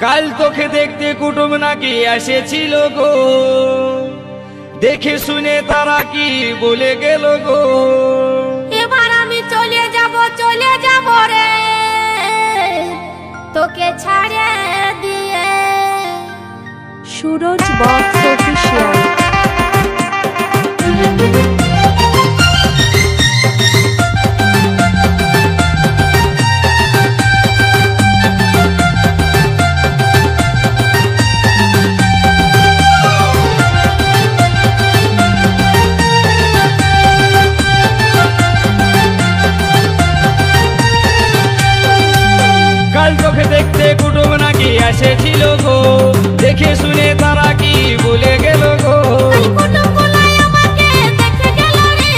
কাল তোকে দেখতে কুটুম নাকি এসেছিল গো, দেখে শুনে তারা কি বলে গেল গো। এবার আমি চলে যাব রে তোকে ছাড়ে দিয়ে। Suraj box official. কাল তোকে দেখতে কুটুম নাকি এসেছিল গো, দেখে শুনে তারা কি বলে গেল গো। কাল কুটুমগুলাই আমাকে দেখে গেল রে,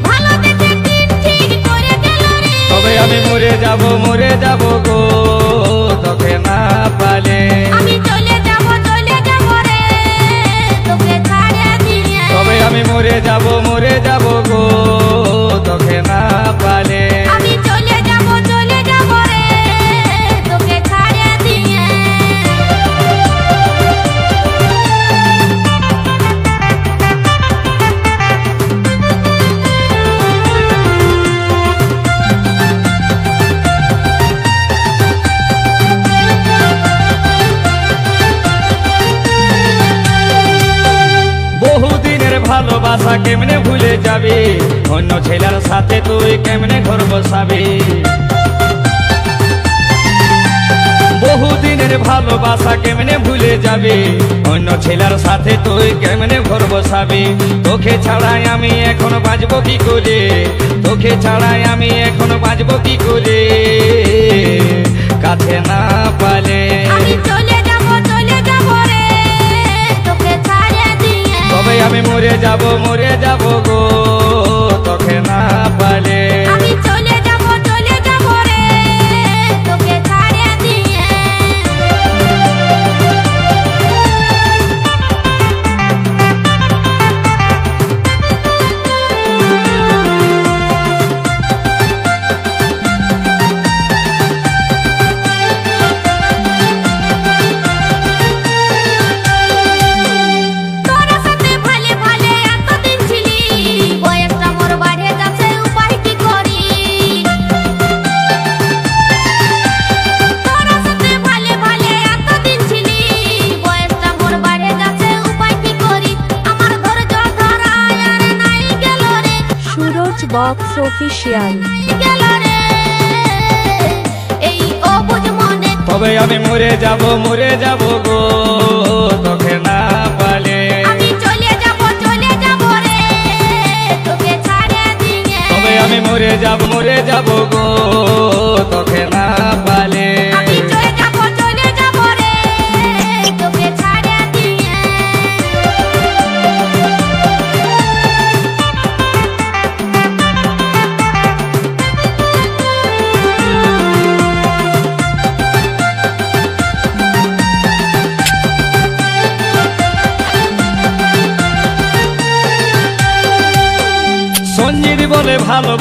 ভালো দেখে দিন ঠিক করে গেল রে। তবে আমি মরে যাব গো তোকে না পালে। আমি চলে যাব রে তোকে ছাড়ে দিয়ে। তবে আমি মরে যাব গো তোকে না পালে। আমি চলে যাব রে তোকে ছাড়ে দিয়ে। বহুদিনের ভালোবাসা কেমনে ভুলে যাবে, অন্য ছেলের সাথে তুই কেমনে ঘর বসাবি। বহুদিনের ভালোবাসা কেমনে ভুলে যাবে, অন্য ছেলের সাথে তুই কেমনে ঘর বসাবি। তোকে ছাড়াই আমি এখন বাঁচবো কি করে, তোকে ছাড়াই আমি এখন বাঁচবো কি করে, কাছে না পালে। আমি চলে যাব রে তোকে ছাড়ে দিয়ে। তবে আমি মরে যাব গো তোকে না পালে। আমি চলে যাব রে তোকে ছাড়ে দিয়ে। তোরা সাথে ভালে ভালে এতদিন ছিলি, বয়সটা মোর বাড়ে যাচ্ছে উপায় কি করি। তোরা সাথে ভালে ভালে এতদিন ছিলি, বয়সটা মোর বাড়ে যাচ্ছে উপায় কি করি। আমার ধৈর্য ধরা আর নাই গেল রে, সুরজ বক্স অফিসিয়াল। গেল রে এই অবুঝ মনে। তবে আমি মরে যাব গো তোকে না পালে। আমি চলে যাব রে তোকে ছাড়ে দিয়ে। তবে আমি মরে যাব গো তোকে না পালে। আমি চলে যাব রে তোকে ছাড়ে দিয়ে। সঞ্জিত বলে ভালো